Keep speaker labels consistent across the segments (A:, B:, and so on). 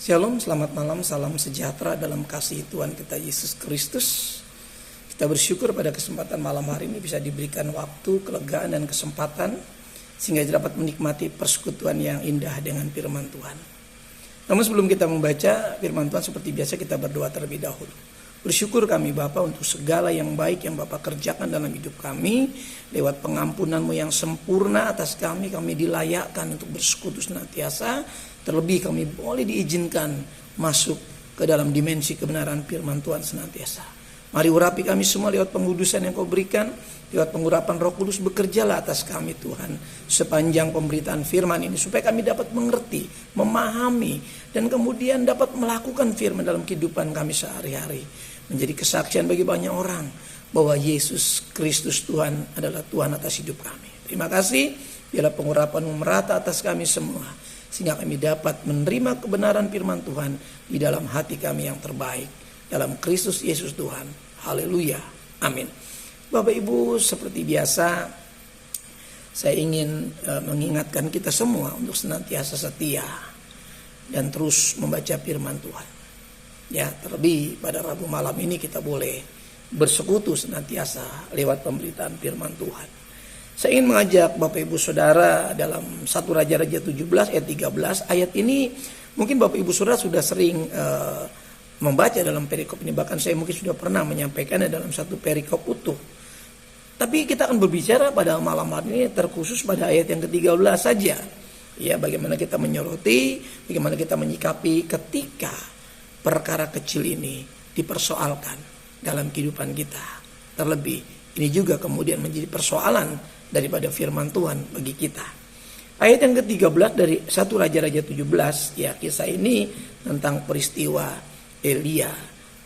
A: Shalom, selamat malam, salam sejahtera dalam kasih Tuhan kita Yesus Kristus. Kita bersyukur pada kesempatan malam hari ini bisa diberikan waktu, kelegaan dan kesempatan sehingga dapat menikmati persekutuan yang indah dengan firman Tuhan. Namun sebelum kita membaca firman Tuhan, seperti biasa kita berdoa terlebih dahulu. Bersyukur kami Bapa untuk segala yang baik yang Bapa kerjakan dalam hidup kami. Lewat pengampunan-Mu yang sempurna atas kami dilayakkan untuk bersekutu senantiasa. Terlebih kami boleh diizinkan masuk ke dalam dimensi kebenaran firman Tuhan senantiasa. Mari urapi kami semua lewat pengudusan yang Kau berikan. Lewat pengurapan Roh Kudus, bekerjalah atas kami Tuhan sepanjang pemberitaan firman ini, supaya kami dapat mengerti, memahami, dan kemudian dapat melakukan firman dalam kehidupan kami sehari-hari. Menjadi kesaksian bagi banyak orang bahwa Yesus Kristus Tuhan adalah Tuhan atas hidup kami. Terima kasih, biarlah pengurapan-Mu merata atas kami semua, sehingga kami dapat menerima kebenaran firman Tuhan di dalam hati kami yang terbaik. Dalam Kristus Yesus Tuhan. Haleluya. Amin. Bapak Ibu, seperti biasa saya ingin mengingatkan kita semua untuk senantiasa setia dan terus membaca firman Tuhan. Ya, terlebih pada Rabu malam ini kita boleh bersekutu senantiasa lewat pemberitaan firman Tuhan. Saya ingin mengajak Bapak Ibu Saudara dalam 1 Raja-Raja 17 ayat 13. Ayat ini mungkin Bapak Ibu Saudara sudah sering membaca dalam perikop ini. Bahkan saya mungkin sudah pernah menyampaikannya dalam satu perikop utuh. Tapi kita akan berbicara pada malam hari ini terkhusus pada ayat yang ke-13 saja. Ya, bagaimana kita menyoroti, bagaimana kita menyikapi ketika perkara kecil ini dipersoalkan dalam kehidupan kita. Terlebih ini juga kemudian menjadi persoalan daripada firman Tuhan bagi kita. Ayat yang ke-13 dari 1 Raja-Raja 17, ya, kisah ini tentang peristiwa Elia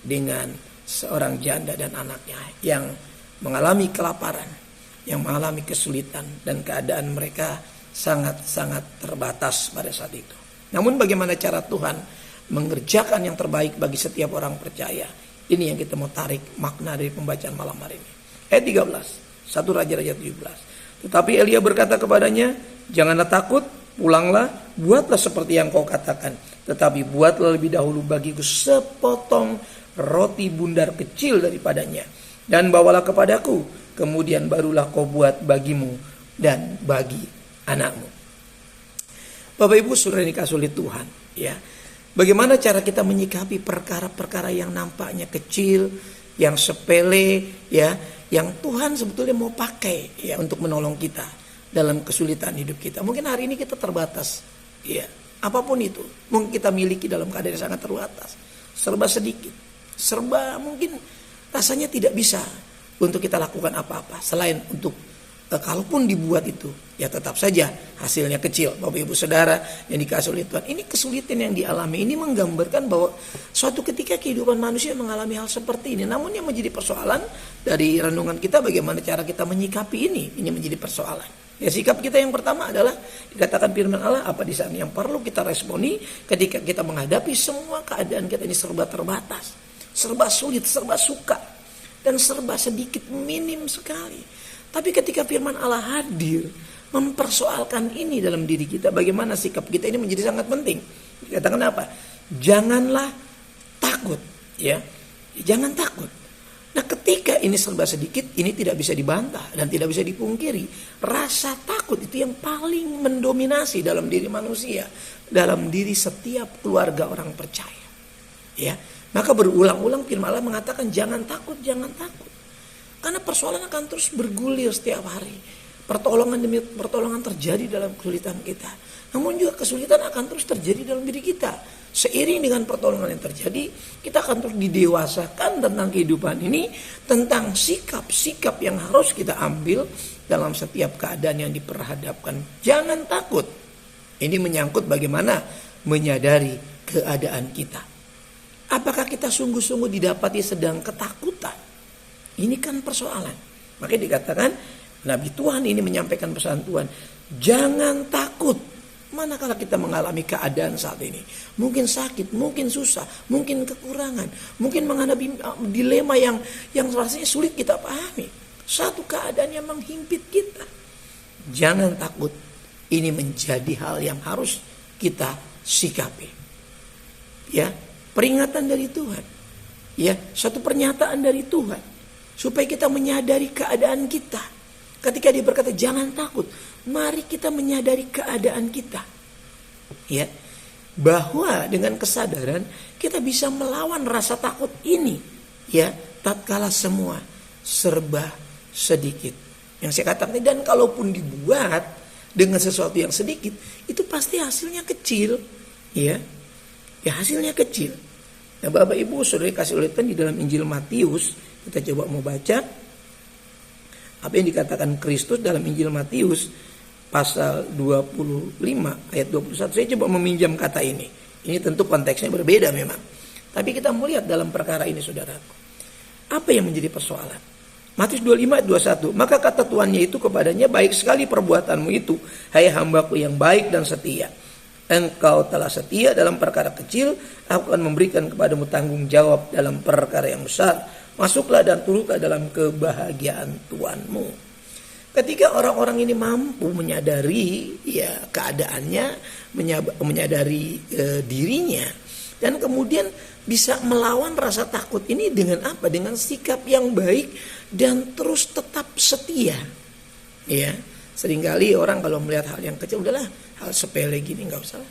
A: dengan seorang janda dan anaknya yang mengalami kelaparan, yang mengalami kesulitan, dan keadaan mereka sangat-sangat terbatas pada saat itu. Namun bagaimana cara Tuhan mengerjakan yang terbaik bagi setiap orang percaya? Ini yang kita mau tarik makna dari pembacaan malam hari ini. Ayat 13, 1 Raja-Raja 17. Tetapi Elia berkata kepadanya, "Janganlah takut, pulanglah, buatlah seperti yang kau katakan. Tetapi buatlah lebih dahulu bagiku sepotong roti bundar kecil daripadanya, dan bawalah kepadaku. Kemudian barulah kau buat bagimu dan bagi anakmu." Bapak Ibu Saudara yang dikasihi oleh Tuhan, ya. Bagaimana cara kita menyikapi perkara-perkara yang nampaknya kecil, yang sepele, ya, yang Tuhan sebetulnya mau pakai, ya, untuk menolong kita dalam kesulitan hidup kita. Mungkin hari ini kita terbatas, ya, apapun itu, mungkin kita miliki dalam keadaan yang sangat terbatas, serba sedikit, serba mungkin rasanya tidak bisa untuk kita lakukan apa-apa selain untuk kalaupun dibuat itu, ya tetap saja hasilnya kecil. Bapak Ibu Saudara yang dikasihi oleh Tuhan, ini kesulitan yang dialami ini menggambarkan bahwa suatu ketika kehidupan manusia mengalami hal seperti ini. Namun yang menjadi persoalan dari renungan kita, bagaimana cara kita menyikapi ini menjadi persoalan. Ya, sikap kita yang pertama adalah dikatakan firman Allah, apa di sana yang perlu kita responi ketika kita menghadapi semua keadaan kita ini serba terbatas, serba sulit, serba suka, dan serba sedikit, minim sekali. Tapi ketika firman Allah hadir mempersoalkan ini dalam diri kita, bagaimana sikap kita ini menjadi sangat penting. Dikatakan apa? Janganlah takut, ya. Jangan takut. Nah, ketika ini serba sedikit, ini tidak bisa dibantah dan tidak bisa dipungkiri. Rasa takut itu yang paling mendominasi dalam diri manusia, dalam diri setiap keluarga orang percaya. Ya, maka berulang-ulang firman Allah mengatakan jangan takut, jangan takut. Karena persoalan akan terus bergulir setiap hari. Pertolongan demi pertolongan terjadi dalam kesulitan kita. Namun juga kesulitan akan terus terjadi dalam diri kita. Seiring dengan pertolongan yang terjadi, kita akan terus didewasakan tentang kehidupan ini, tentang sikap-sikap yang harus kita ambil dalam setiap keadaan yang diperhadapkan. Jangan takut. Ini menyangkut bagaimana menyadari keadaan kita. Apakah kita sungguh-sungguh didapati sedang ketakutan? Ini kan persoalan. Makanya dikatakan Nabi Tuhan ini menyampaikan pesan Tuhan, jangan takut. Manakala kita mengalami keadaan saat ini, mungkin sakit, mungkin susah, mungkin kekurangan, mungkin menghadapi dilema yang rasanya sulit kita pahami, satu keadaan yang menghimpit kita. Jangan takut. Ini menjadi hal yang harus kita sikapi. Ya, peringatan dari Tuhan. Ya, satu pernyataan dari Tuhan supaya kita menyadari keadaan kita. Ketika dia berkata jangan takut, mari kita menyadari keadaan kita. Ya, bahwa dengan kesadaran kita bisa melawan rasa takut ini. Ya, tatkala semua serba sedikit. Yang saya katakan, dan kalaupun dibuat dengan sesuatu yang sedikit, itu pasti hasilnya kecil. Ya, hasilnya kecil. Nah, Bapak Ibu Saudara kasih oleh Tuhan, di dalam Injil Matius, kita coba mau baca apa yang dikatakan Kristus dalam Injil Matius pasal 25 ayat 21. Saya coba meminjam kata ini. Ini tentu konteksnya berbeda memang. Tapi kita melihat dalam perkara ini, saudaraku, apa yang menjadi persoalan. Matius 25 ayat 21. Maka kata tuannya itu kepadanya, baik sekali perbuatanmu itu, hai hambaku yang baik dan setia. Engkau telah setia dalam perkara kecil, aku akan memberikan kepadamu tanggung jawab dalam perkara yang besar. Masuklah dan turutlah dalam kebahagiaan Tuanmu. Ketika orang-orang ini mampu menyadari ya keadaannya, menyadari dirinya, dan kemudian bisa melawan rasa takut ini dengan apa? Dengan sikap yang baik dan terus tetap setia. Ya. Seringkali orang kalau melihat hal yang kecil, udahlah hal sepele gini nggak usah.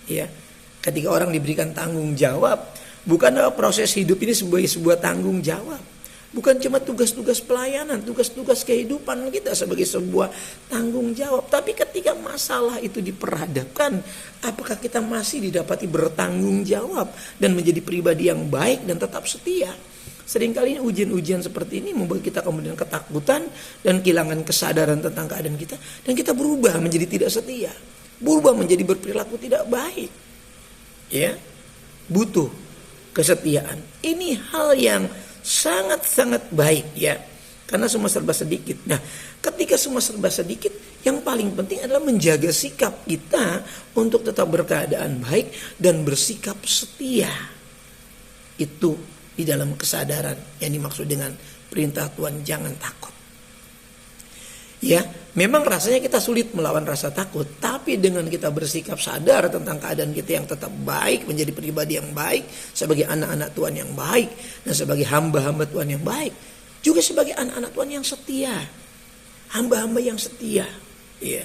A: Ya, ketika orang diberikan tanggung jawab, bukan proses hidup ini sebuah tanggung jawab, bukan cuma tugas-tugas pelayanan, tugas-tugas kehidupan kita sebagai sebuah tanggung jawab. Tapi ketika masalah itu diperhadapkan, apakah kita masih didapati bertanggung jawab dan menjadi pribadi yang baik dan tetap setia? Seringkali ujian-ujian seperti ini membuat kita kemudian ketakutan dan kehilangan kesadaran tentang keadaan kita, dan kita berubah menjadi tidak setia, berubah menjadi berperilaku tidak baik. Ya, butuh kesetiaan. Ini hal yang sangat-sangat baik ya, karena semua serba sedikit. Nah, ketika semua serba sedikit, yang paling penting adalah menjaga sikap kita untuk tetap berkeadaan baik dan bersikap setia. Itu di dalam kesadaran yang dimaksud dengan perintah Tuhan jangan takut. Ya, memang rasanya kita sulit melawan rasa takut, tapi dengan kita bersikap sadar tentang keadaan kita yang tetap baik, menjadi pribadi yang baik, sebagai anak-anak Tuhan yang baik, dan sebagai hamba-hamba Tuhan yang baik, juga sebagai anak-anak Tuhan yang setia, hamba-hamba yang setia, ya,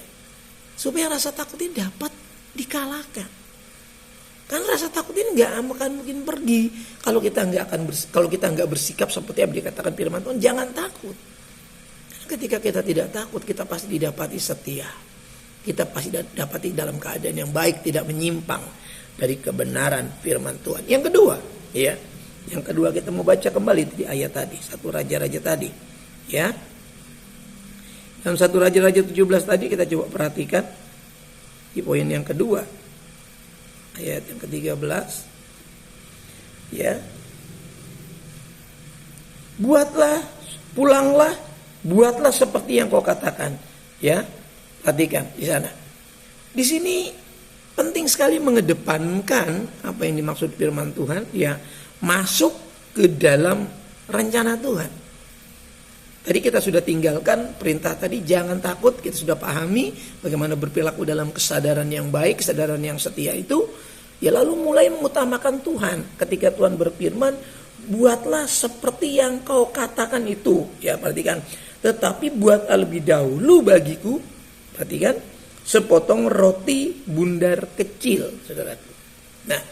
A: supaya rasa takut ini dapat dikalahkan. Karena rasa takut ini nggak akan mungkin pergi kalau kita nggak bersikap seperti yang dikatakan firman Tuhan, jangan takut. Karena ketika kita tidak takut, kita pasti didapati setia. Kita pasti didapati dalam keadaan yang baik, tidak menyimpang dari kebenaran firman Tuhan. Yang kedua, ya, kita mau baca kembali di ayat tadi, 1 Raja-Raja tadi, ya. Dalam 1 Raja-Raja 17 tadi kita coba perhatikan di poin yang kedua. Ayat yang ke-13. Ya. Buatlah seperti yang kau katakan. Ya. Perhatikan di sana. Di sini penting sekali mengedepankan apa yang dimaksud firman Tuhan, ya, masuk ke dalam rencana Tuhan. Tadi kita sudah tinggalkan perintah tadi jangan takut, kita sudah pahami bagaimana berperilaku dalam kesadaran yang baik, kesadaran yang setia itu. Ya, lalu mulai mengutamakan Tuhan. Ketika Tuhan berfirman, buatlah seperti yang kau katakan itu. Ya, perhatikan. Tetapi buatlah lebih dahulu bagiku, perhatikan, sepotong roti bundar kecil, saudaraku. Nah,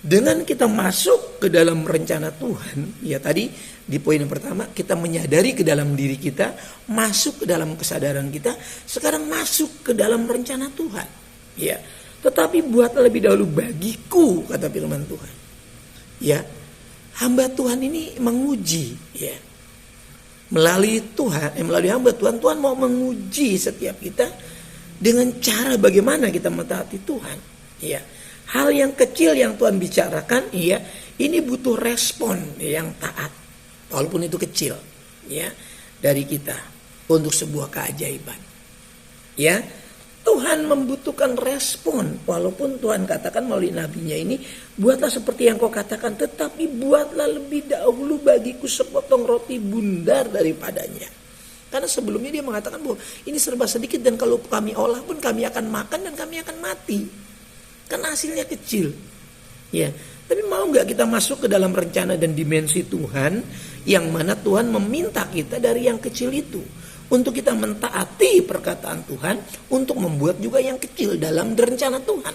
A: dengan kita masuk ke dalam rencana Tuhan, ya tadi di poin yang pertama, kita menyadari ke dalam diri kita, masuk ke dalam kesadaran kita, sekarang masuk ke dalam rencana Tuhan. Ya. Tetapi buatlah lebih dahulu bagiku, kata firman Tuhan. Ya, hamba Tuhan ini menguji, ya. Melalui hamba Tuhan, Tuhan mau menguji setiap kita dengan cara bagaimana kita mentaati Tuhan. Ya, hal yang kecil yang Tuhan bicarakan, ya, ini butuh respon yang taat, walaupun itu kecil, ya, dari kita untuk sebuah keajaiban. Ya. Tuhan membutuhkan respon, walaupun Tuhan katakan melalui nabinya ini, buatlah seperti yang kau katakan, tetapi buatlah lebih dahulu bagiku sepotong roti bundar daripadanya. Karena sebelumnya dia mengatakan bahwa ini serba sedikit dan kalau kami olah pun kami akan makan dan kami akan mati. Karena hasilnya kecil. Ya, Tapi mau nggak kita masuk ke dalam rencana dan dimensi Tuhan, yang mana Tuhan meminta kita dari yang kecil itu, untuk kita mentaati perkataan Tuhan, untuk membuat juga yang kecil dalam rencana Tuhan.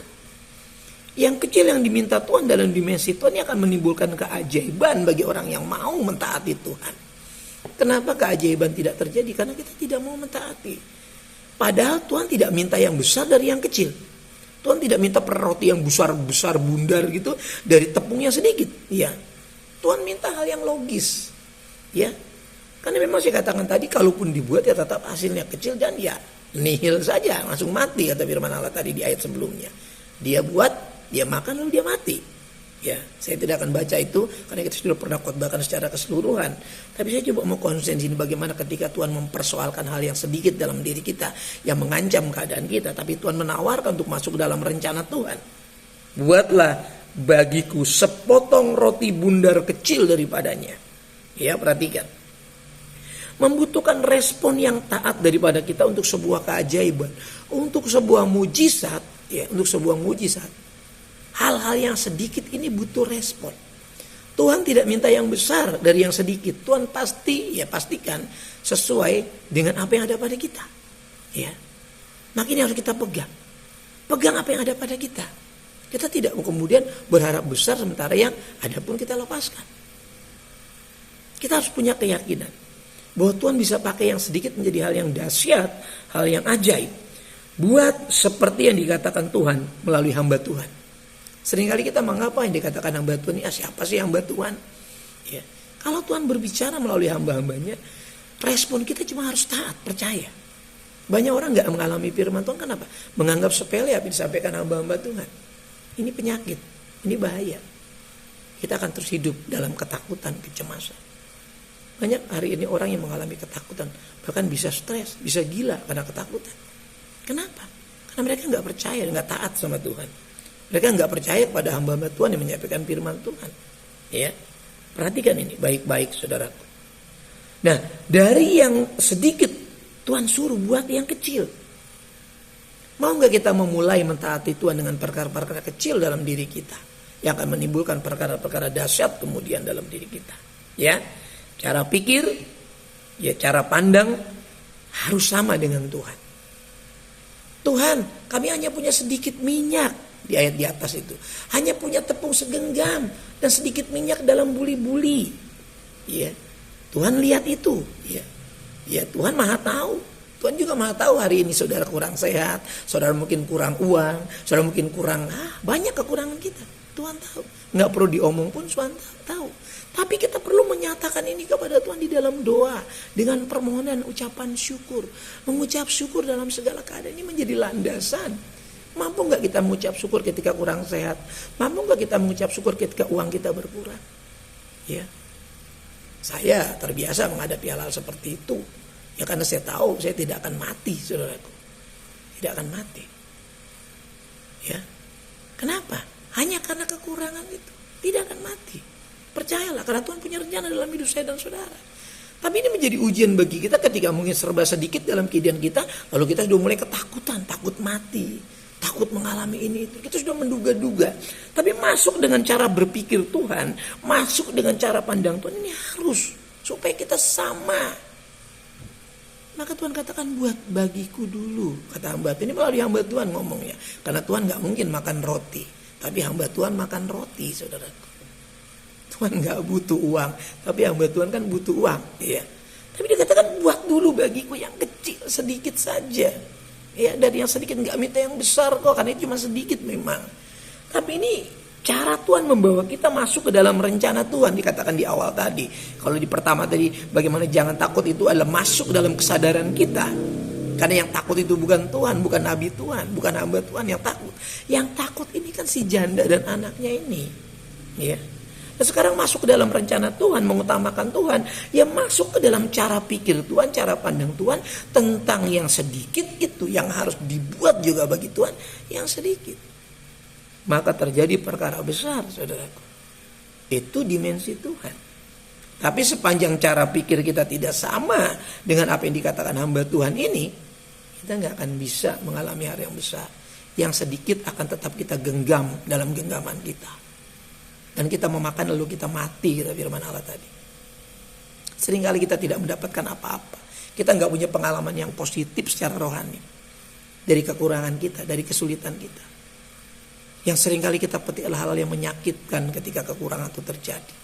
A: Yang kecil yang diminta Tuhan dalam dimensi Tuhan yang akan menimbulkan keajaiban bagi orang yang mau mentaati Tuhan. Kenapa keajaiban tidak terjadi? Karena kita tidak mau mentaati. Padahal Tuhan tidak minta yang besar dari yang kecil. Tuhan tidak minta per roti yang besar-besar bundar gitu dari tepung yang sedikit. Ya. Tuhan minta hal yang logis. Ya. Karena memang saya katakan tadi, kalaupun dibuat ya tetap hasilnya kecil dan ya nihil saja, langsung mati kata firman Allah tadi di ayat sebelumnya. Dia buat, dia makan lalu dia mati. Ya, saya tidak akan baca itu karena kita sudah pernah khotbahkan secara keseluruhan. Tapi saya coba mau konsen sini bagaimana ketika Tuhan mempersoalkan hal yang sedikit dalam diri kita yang mengancam keadaan kita, tapi Tuhan menawarkan untuk masuk dalam rencana Tuhan. Buatlah bagiku sepotong roti bundar kecil daripadanya. Ya, perhatikan. Membutuhkan respon yang taat daripada kita untuk sebuah keajaiban, untuk sebuah mujizat, ya, untuk sebuah mujizat. Hal-hal yang sedikit ini butuh respon. Tuhan tidak minta yang besar dari yang sedikit. Tuhan pastikan sesuai dengan apa yang ada pada kita. Ya. Makanya harus kita pegang. Pegang apa yang ada pada kita. Kita tidak kemudian berharap besar sementara yang ada pun kita lepaskan. Kita harus punya keyakinan bahwa Tuhan bisa pakai yang sedikit menjadi hal yang dahsyat, hal yang ajaib. Buat seperti yang dikatakan Tuhan melalui hamba Tuhan. Seringkali kita mengapa yang dikatakan hamba Tuhan ini, siapa sih hamba Tuhan? Ya. Kalau Tuhan berbicara melalui hamba-hambanya, respon kita cuma harus taat, percaya. Banyak orang gak mengalami firman Tuhan, kenapa? Menganggap sepele apa yang disampaikan hamba-hamba Tuhan. Ini penyakit, ini bahaya. Kita akan terus hidup dalam ketakutan, kecemasan. Banyak hari ini orang yang mengalami ketakutan, bahkan bisa stres, bisa gila karena ketakutan. Kenapa? Karena mereka gak percaya, gak taat sama Tuhan. Mereka nggak percaya pada hamba-hamba Tuhan yang menyampaikan firman Tuhan. Ya, perhatikan ini baik-baik saudaraku. Nah, dari yang sedikit Tuhan suruh buat yang kecil. Mau nggak kita memulai mentaati Tuhan dengan perkara-perkara kecil dalam diri kita, yang akan menimbulkan perkara-perkara dahsyat kemudian dalam diri kita. Ya, cara pikir, ya cara pandang harus sama dengan Tuhan. Tuhan, kami hanya punya sedikit minyak. Di ayat di atas itu hanya punya tepung segenggam dan sedikit minyak dalam buli-buli. Ya, Tuhan lihat itu. Ya, Tuhan maha tahu. Tuhan juga maha tahu hari ini saudara kurang sehat, saudara mungkin kurang uang, saudara mungkin kurang banyak kekurangan kita. Tuhan tahu. Nggak perlu diomong pun Tuhan tahu. Tapi kita perlu menyatakan ini kepada Tuhan di dalam doa dengan permohonan ucapan syukur. Mengucap syukur dalam segala keadaan ini menjadi landasan. Mampu gak kita mengucap syukur ketika kurang sehat? Mampu gak kita mengucap syukur ketika uang kita berkurang? Ya, saya terbiasa menghadapi hal-hal seperti itu. Ya karena saya tahu saya tidak akan mati, saudaraku. Tidak akan mati. Ya, kenapa? Hanya karena kekurangan itu. Tidak akan mati. Percayalah, karena Tuhan punya rencana dalam hidup saya dan saudara. Tapi ini menjadi ujian bagi kita ketika mungkin serba sedikit dalam kehidupan kita, lalu kita sudah mulai ketakutan, takut mati. Takut mengalami ini itu. Kita sudah menduga-duga. Tapi masuk dengan cara berpikir Tuhan, masuk dengan cara pandang Tuhan, ini harus supaya kita sama. Maka Tuhan katakan buat bagiku dulu, kata hamba Tuhan. Ini melalui hamba Tuhan ngomongnya. Karena Tuhan gak mungkin makan roti, tapi hamba Tuhan makan roti, saudaraku. Tuhan gak butuh uang, tapi hamba Tuhan kan butuh uang. Ya. Tapi dia katakan buat dulu bagiku yang kecil, sedikit saja. Ya, dari yang sedikit, nggak minta yang besar kok, karena itu cuma sedikit memang. Tapi ini cara Tuhan membawa kita masuk ke dalam rencana Tuhan, dikatakan di awal tadi. Kalau di pertama tadi, bagaimana jangan takut itu adalah masuk dalam kesadaran kita. Karena yang takut itu bukan Tuhan, bukan nabi Tuhan, bukan hamba Tuhan yang takut. Yang takut ini kan si janda dan anaknya ini. Ya. Nah, sekarang masuk ke dalam rencana Tuhan, mengutamakan Tuhan, ya masuk ke dalam cara pikir Tuhan, cara pandang Tuhan tentang yang sedikit itu yang harus dibuat juga bagi Tuhan yang sedikit. Maka terjadi perkara besar, saudaraku. Itu dimensi Tuhan. Tapi sepanjang cara pikir kita tidak sama dengan apa yang dikatakan hamba Tuhan ini, kita nggak akan bisa mengalami hal yang besar. Yang sedikit akan tetap kita genggam dalam genggaman kita. Dan kita memakan lalu kita mati, kata firman Allah tadi. Seringkali kita tidak mendapatkan apa-apa. Kita nggak punya pengalaman yang positif secara rohani. Dari kekurangan kita, dari kesulitan kita. Yang seringkali kita petik adalah hal-hal yang menyakitkan ketika kekurangan itu terjadi.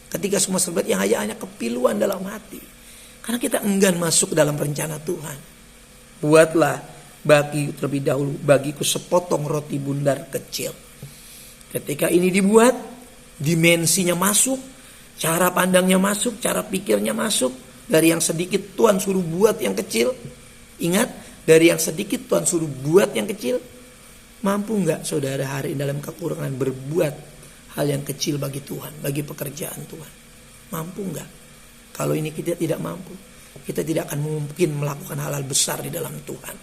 A: Ketika semua serba yang hanya kepiluan dalam hati. Karena kita enggan masuk dalam rencana Tuhan. Buatlah bagi terlebih dahulu bagiku sepotong roti bundar kecil. Ketika ini dibuat, dimensinya masuk, cara pandangnya masuk, cara pikirnya masuk. Dari yang sedikit Tuhan suruh buat yang kecil. Ingat, dari yang sedikit Tuhan suruh buat yang kecil. Mampu nggak saudara hari ini dalam kekurangan berbuat hal yang kecil bagi Tuhan, bagi pekerjaan Tuhan? Mampu nggak? Kalau ini kita tidak mampu, kita tidak akan mungkin melakukan hal-hal besar di dalam Tuhan.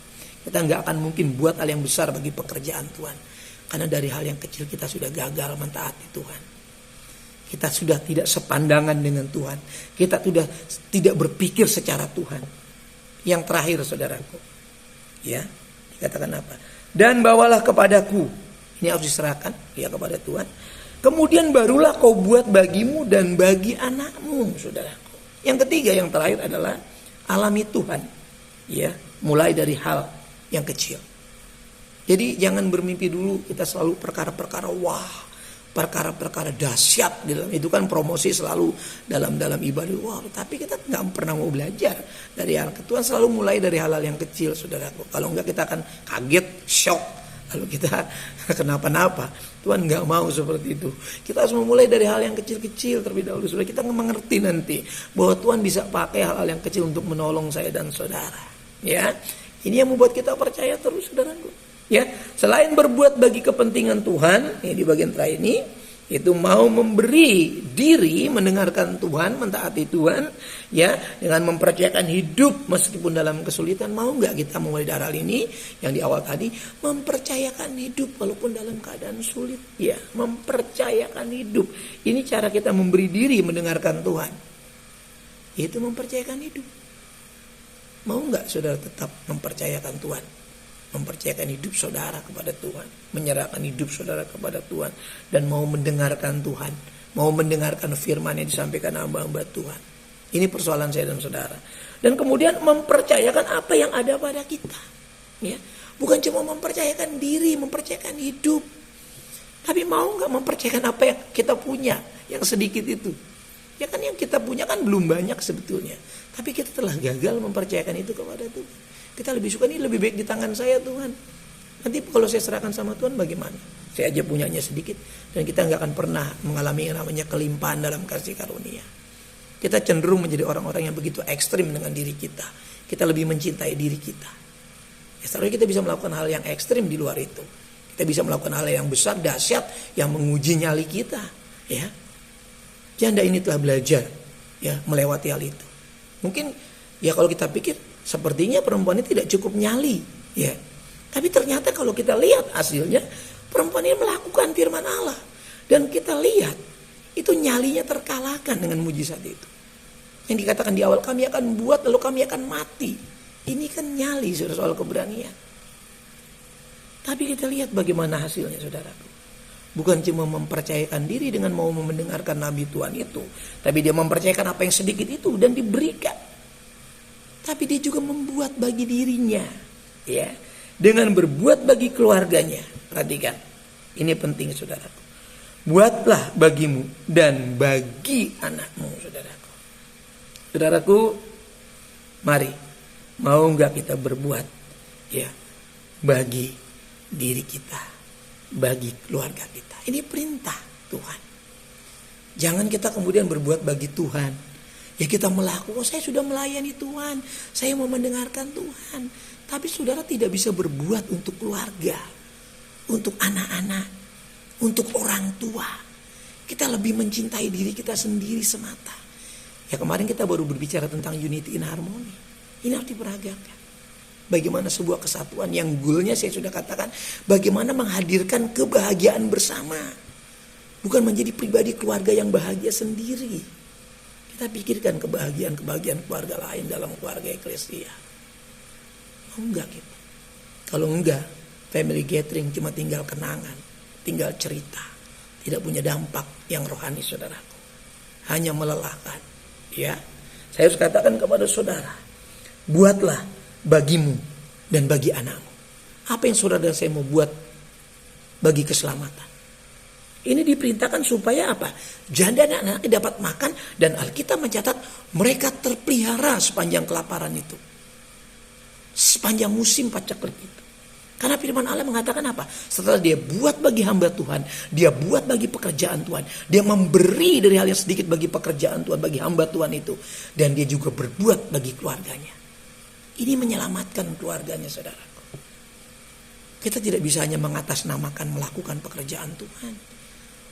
A: Kita nggak akan mungkin buat hal yang besar bagi pekerjaan Tuhan. Karena dari hal yang kecil kita sudah gagal mentaati Tuhan. Kita sudah tidak sepandangan dengan Tuhan. Kita sudah tidak berpikir secara Tuhan. Yang terakhir saudaraku, ya, dikatakan apa? Dan bawalah kepadaku. Ini harus diserahkan ya kepada Tuhan. Kemudian barulah kau buat bagimu dan bagi anakmu, saudaraku. Yang ketiga, yang terakhir adalah alami Tuhan. Ya, mulai dari hal yang kecil. Jadi jangan bermimpi dulu kita selalu perkara-perkara wah, perkara-perkara dahsyat. Itu kan promosi selalu dalam ibadah. Wah, tapi kita nggak pernah mau belajar dari hal Tuhan. Selalu mulai dari hal-hal yang kecil, saudaraku. Kalau enggak kita akan kaget, shock. Lalu kita kenapa-napa. Tuhan nggak mau seperti itu. Kita harus memulai dari hal yang kecil-kecil terlebih dahulu. Supaya kita mengerti nanti bahwa Tuhan bisa pakai hal-hal yang kecil untuk menolong saya dan saudara. Ya, ini yang membuat kita percaya terus, saudaraku. Ya, selain berbuat bagi kepentingan Tuhan, di bagian terakhir ini, itu mau memberi diri mendengarkan Tuhan, mentaati Tuhan, ya, dengan mempercayakan hidup meskipun dalam kesulitan. Mau nggak kita mulai dari hal ini yang di awal tadi, mempercayakan hidup walaupun dalam keadaan sulit, ya, mempercayakan hidup. Ini cara kita memberi diri mendengarkan Tuhan. Itu mempercayakan hidup. Mau nggak saudara tetap mempercayakan Tuhan? Mempercayakan hidup saudara kepada Tuhan, menyerahkan hidup saudara kepada Tuhan, dan mau mendengarkan Tuhan, mau mendengarkan firman yang disampaikan hamba-hamba Tuhan. Ini persoalan saya dan saudara. Dan kemudian mempercayakan apa yang ada pada kita, ya, bukan cuma mempercayakan diri, mempercayakan hidup, tapi mau nggak mempercayakan apa yang kita punya, yang sedikit itu. Ya kan yang kita punya kan belum banyak sebetulnya, tapi kita telah gagal mempercayakan itu kepada Tuhan. Kita lebih suka ini lebih baik di tangan saya Tuhan. Nanti kalau saya serahkan sama Tuhan bagaimana? Saya aja punyanya sedikit. Dan kita nggak akan pernah mengalami yang namanya kelimpahan dalam kasih karunia. Kita cenderung menjadi orang-orang yang begitu ekstrim dengan diri kita. Kita lebih mencintai diri kita. Ya, seharusnya kita bisa melakukan hal yang ekstrim di luar itu. Kita bisa melakukan hal yang besar, dahsyat, yang menguji nyali kita. Ya, janda ini telah belajar, ya, melewati hal itu. Mungkin ya kalau kita pikir sepertinya perempuan ini tidak cukup nyali, ya. Tapi ternyata kalau kita lihat hasilnya, perempuan ini melakukan firman Allah. Dan kita lihat, itu nyalinya terkalahkan dengan mujizat itu. Yang dikatakan di awal, kami akan buat lalu kami akan mati. Ini kan nyali, soal keberanian. Tapi kita lihat bagaimana hasilnya, saudaraku. Bukan cuma mempercayakan diri dengan mau mendengarkan nabi Tuhan itu. Tapi dia mempercayakan apa yang sedikit itu dan diberikan. Tapi dia juga membuat bagi dirinya, ya, dengan berbuat bagi keluarganya. Perhatikan, ini penting saudaraku. Buatlah bagimu dan bagi anakmu, saudaraku. Saudaraku, mari, mau nggak kita berbuat, ya, bagi diri kita, bagi keluarga kita. Ini perintah Tuhan. Jangan kita kemudian berbuat bagi Tuhan. Ya kita melakukan, saya sudah melayani Tuhan, saya mau mendengarkan Tuhan. Tapi saudara tidak bisa berbuat untuk keluarga, untuk anak-anak, untuk orang tua. Kita lebih mencintai diri kita sendiri semata. Ya kemarin kita baru berbicara tentang unity in harmony. Ini harus diperagakan. Bagaimana sebuah kesatuan yang goalnya saya sudah katakan, bagaimana menghadirkan kebahagiaan bersama. Bukan menjadi pribadi keluarga yang bahagia sendiri. Kita pikirkan kebahagiaan keluarga lain dalam keluarga eklesia. Enggak gitu. Kalau enggak, family gathering cuma tinggal kenangan, tinggal cerita, tidak punya dampak yang rohani, saudaraku. Hanya melelahkan. Ya, saya harus katakan kepada saudara, buatlah bagimu dan bagi anakmu. Apa yang saudara dan saya mau buat bagi keselamatan? Ini diperintahkan supaya apa? Janda dan anak-anaknya dapat makan, dan Alkitab mencatat mereka terpelihara sepanjang kelaparan itu. Sepanjang musim paceklik itu. Karena firman Allah mengatakan apa? Setelah dia buat bagi hamba Tuhan, dia buat bagi pekerjaan Tuhan, dia memberi dari hal yang sedikit bagi pekerjaan Tuhan, bagi hamba Tuhan itu, dan dia juga berbuat bagi keluarganya. Ini menyelamatkan keluarganya, saudaraku. Kita tidak bisa hanya mengatasnamakan melakukan pekerjaan Tuhan,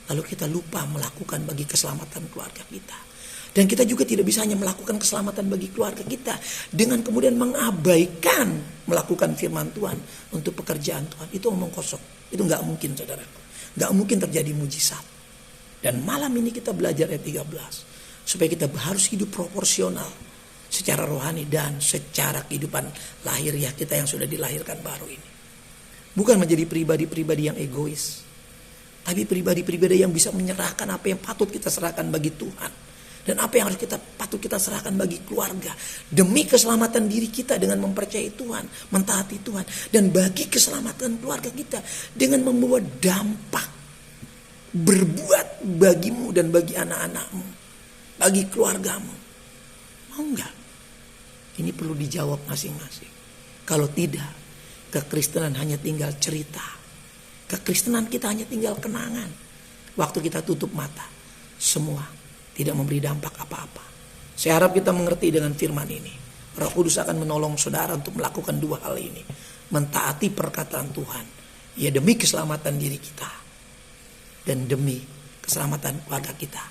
A: lalu kita lupa melakukan bagi keselamatan keluarga kita. Dan kita juga tidak bisa hanya melakukan keselamatan bagi keluarga kita dengan kemudian mengabaikan melakukan firman Tuhan untuk pekerjaan Tuhan. Itu omong kosong. Itu gak mungkin, saudaraku. Gak mungkin terjadi mujizat. Dan malam ini kita belajar ayat 13. Supaya kita harus hidup proporsional secara rohani dan secara kehidupan lahiriah kita yang sudah dilahirkan baru ini. Bukan menjadi pribadi-pribadi yang egois, tapi pribadi-pribadi yang bisa menyerahkan apa yang patut kita serahkan bagi Tuhan, dan apa yang patut kita serahkan bagi keluarga, demi keselamatan diri kita dengan mempercayai Tuhan, mentaati Tuhan, dan bagi keselamatan keluarga kita dengan membawa dampak, berbuat bagimu dan bagi anak-anakmu, bagi keluargamu. Mau nggak? Ini perlu dijawab masing-masing. Kalau tidak, kekristenan hanya tinggal cerita. Kekristenan kita hanya tinggal kenangan. Waktu kita tutup mata, semua tidak memberi dampak apa-apa. Saya harap kita mengerti dengan firman ini. Roh Kudus akan menolong saudara untuk melakukan dua hal ini. Mentaati perkataan Tuhan, ya, demi keselamatan diri kita dan demi keselamatan keluarga kita,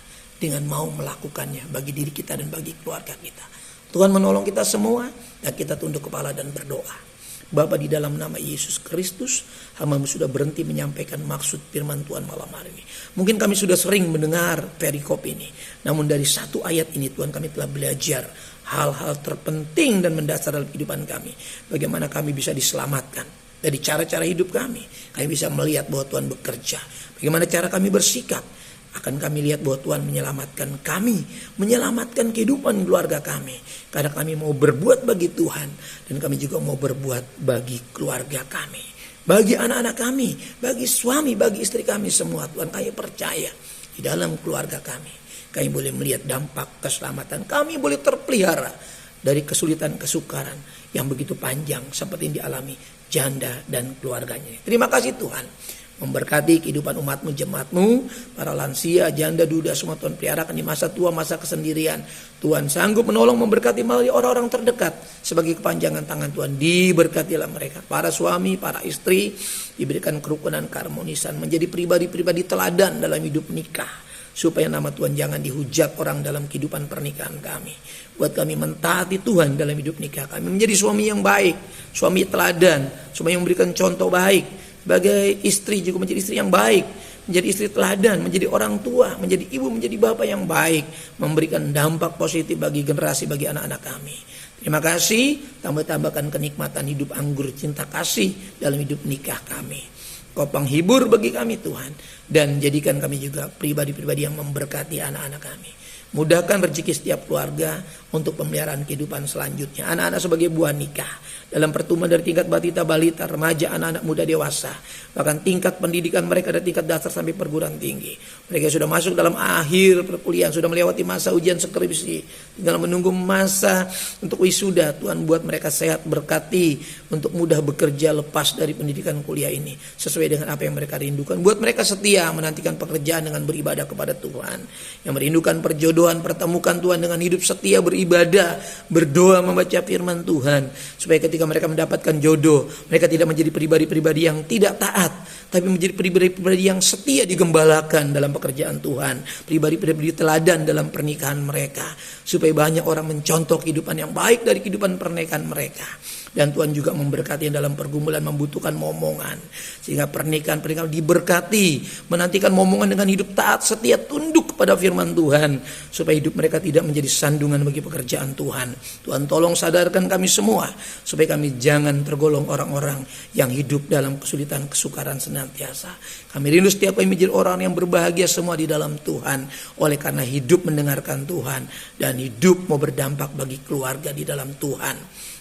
A: dengan mau melakukannya bagi diri kita dan bagi keluarga kita. Tuhan menolong kita semua, dan kita tunduk kepala dan berdoa. Bapa, di dalam nama Yesus Kristus, hamba-Mu sudah berhenti menyampaikan maksud firman Tuhan malam hari ini. Mungkin kami sudah sering mendengar perikop ini, namun dari satu ayat ini Tuhan, kami telah belajar hal-hal terpenting dan mendasar dalam kehidupan kami. Bagaimana kami bisa diselamatkan dari cara-cara hidup kami. Kami bisa melihat bahwa Tuhan bekerja. Bagaimana cara kami bersikap. Akan kami lihat bahwa Tuhan menyelamatkan kami, menyelamatkan kehidupan keluarga kami. Karena kami mau berbuat bagi Tuhan, dan kami juga mau berbuat bagi keluarga kami, bagi anak-anak kami, bagi suami, bagi istri kami semua. Tuhan, kami percaya di dalam keluarga kami boleh melihat dampak keselamatan. Kami boleh terpelihara dari kesulitan kesukaran yang begitu panjang seperti yang dialami janda dan keluarganya. Terima kasih Tuhan. Memberkati kehidupan umatmu, jemaatmu, para lansia, janda, duda, semua Tuhan peliharakan di masa tua, masa kesendirian. Tuhan sanggup menolong, memberkati melalui orang-orang terdekat sebagai kepanjangan tangan Tuhan. Diberkatilah mereka, para suami, para istri, diberikan kerukunan, keharmonisan, menjadi pribadi-pribadi teladan dalam hidup nikah, supaya nama Tuhan jangan dihujat orang dalam kehidupan pernikahan kami. Buat kami mentaati Tuhan dalam hidup nikah kami, menjadi suami yang baik, suami teladan, suami yang memberikan contoh baik. Sebagai istri juga menjadi istri yang baik, menjadi istri teladan, menjadi orang tua, menjadi ibu, menjadi bapak yang baik, memberikan dampak positif bagi generasi, bagi anak-anak kami. Terima kasih, tambahkan kenikmatan hidup anggur cinta kasih dalam hidup nikah kami. Kau penghibur bagi kami Tuhan, dan jadikan kami juga pribadi-pribadi yang memberkati anak-anak kami. Mudahkan rezeki setiap keluarga untuk pemeliharaan kehidupan selanjutnya. Anak-anak sebagai buah nikah, dalam pertumbuhan dari tingkat batita, balita, remaja, anak-anak muda, dewasa, bahkan tingkat pendidikan mereka dari tingkat dasar sampai perguruan tinggi. Mereka sudah masuk dalam akhir perkuliahan, sudah melewati masa ujian skripsi, tinggal menunggu masa untuk wisuda. Tuhan, buat mereka sehat, berkati untuk mudah bekerja lepas dari pendidikan kuliah ini sesuai dengan apa yang mereka rindukan. Buat mereka setia menantikan pekerjaan dengan beribadah kepada Tuhan, yang merindukan perjodohan, pertemukan Tuhan dengan hidup setia, beribadah, berdoa, membaca firman Tuhan, supaya ketika mereka mendapatkan jodoh, mereka tidak menjadi pribadi-pribadi yang tidak taat, tapi menjadi pribadi-pribadi yang setia digembalakan dalam pekerjaan Tuhan, pribadi-pribadi teladan dalam pernikahan mereka, supaya banyak orang mencontoh kehidupan yang baik dari kehidupan pernikahan mereka. Dan Tuhan juga memberkati dalam pergumulan, membutuhkan momongan, sehingga pernikahan diberkati, menantikan momongan dengan hidup taat, setia, tunduk tunduk kepada firman Tuhan, supaya hidup mereka tidak menjadi sandungan bagi pekerjaan Tuhan. Tuhan tolong sadarkan kami semua, supaya kami jangan tergolong orang-orang yang hidup dalam kesulitan, kesukaran senantiasa. Kami rindu setiap kami menjadi orang yang berbahagia semua di dalam Tuhan, oleh karena hidup mendengarkan Tuhan dan hidup mau berdampak bagi keluarga di dalam Tuhan.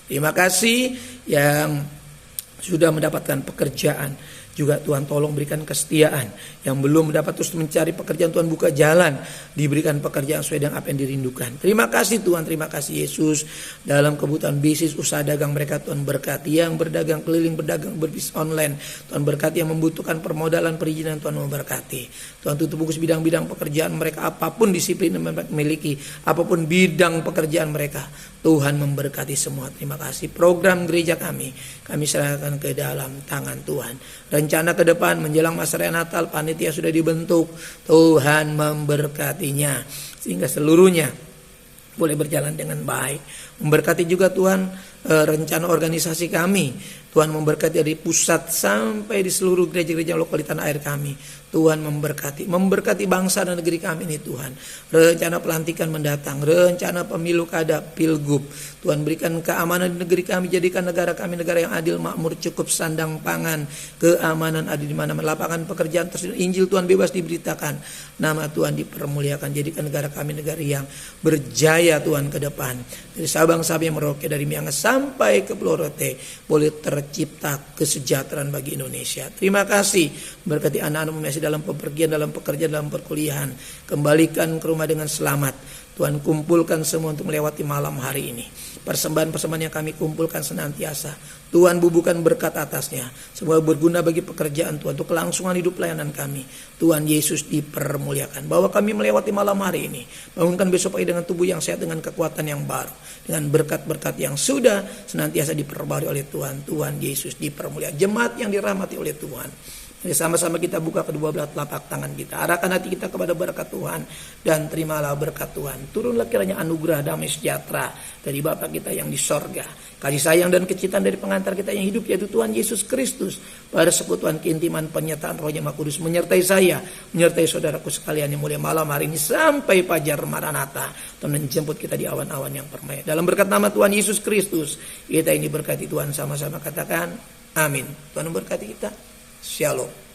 A: Terima kasih yang sudah mendapatkan pekerjaan. Juga Tuhan tolong berikan kesetiaan. Yang belum dapat terus mencari pekerjaan, Tuhan buka jalan, diberikan pekerjaan sesuai dengan apa yang dirindukan. Terima kasih Tuhan, terima kasih Yesus. Dalam kebutuhan bisnis, usaha dagang mereka Tuhan berkati. Yang berdagang keliling, berdagang berbisnis online, Tuhan berkati. Yang membutuhkan permodalan, perizinan, Tuhan memberkati. Tuhan tutup buku bidang-bidang pekerjaan mereka, apapun disiplin yang mereka miliki, apapun bidang pekerjaan mereka, Tuhan memberkati semua. Terima kasih. Program gereja kami serahkan ke dalam tangan Tuhan. Rencana ke depan menjelang masa raya Natal, panitia sudah dibentuk. Tuhan memberkatinya sehingga seluruhnya boleh berjalan dengan baik. Memberkati juga Tuhan rencana organisasi kami. Tuhan memberkati dari pusat sampai di seluruh gereja-gereja lokal di tanah air kami. Tuhan memberkati bangsa dan negeri kami ini Tuhan. Rencana pelantikan mendatang, rencana pemilu kada, pilgub. Tuhan berikan keamanan di negeri kami, jadikan negara kami negara yang adil, makmur, cukup, sandang pangan, keamanan ada di mana-mana, lapangan pekerjaan tersedia, Injil Tuhan bebas diberitakan, nama Tuhan dipermuliakan, jadikan negara kami negara yang berjaya Tuhan ke depan. Dari Sabang-Sabang Merauke, dari Miangas sampai ke Pulau Rote, boleh tercipta kesejahteraan bagi Indonesia. Terima kasih. Berkati anak-anak masih dalam pepergian, dalam pekerjaan, dalam perkuliahan, kembalikan ke rumah dengan selamat. Tuhan kumpulkan semua untuk melewati malam hari ini. Persembahan-persembahan yang kami kumpulkan senantiasa Tuhan bubuhkan berkat atasnya, semua berguna bagi pekerjaan Tuhan, untuk kelangsungan hidup pelayanan kami. Tuhan Yesus dipermuliakan. Bahwa kami melewati malam hari ini, bangunkan besok pagi dengan tubuh yang sehat, dengan kekuatan yang baru, dengan berkat-berkat yang sudah senantiasa diperbarui oleh Tuhan. Tuhan Yesus dipermuliakan. Jemaat yang dirahmati oleh Tuhan, jadi sama-sama kita buka kedua belah telapak tangan kita. Arahkan hati kita kepada berkat Tuhan. Dan terimalah berkat Tuhan. Turunlah kiranya anugerah damai sejahtera dari Bapa kita yang di sorga, kasih sayang dan kecintaan dari pengantar kita yang hidup, yaitu Tuhan Yesus Kristus, pada persekutuan keintiman penyertaan Roh-Nya Maha Kudus menyertai saya, menyertai saudaraku sekalian yang mulia malam hari ini sampai fajar Maranatha. Tuhan menjemput kita di awan-awan yang permai. Dalam berkat nama Tuhan Yesus Kristus kita ini berkati Tuhan, sama-sama katakan amin. Tuhan memberkati kita. Shalom.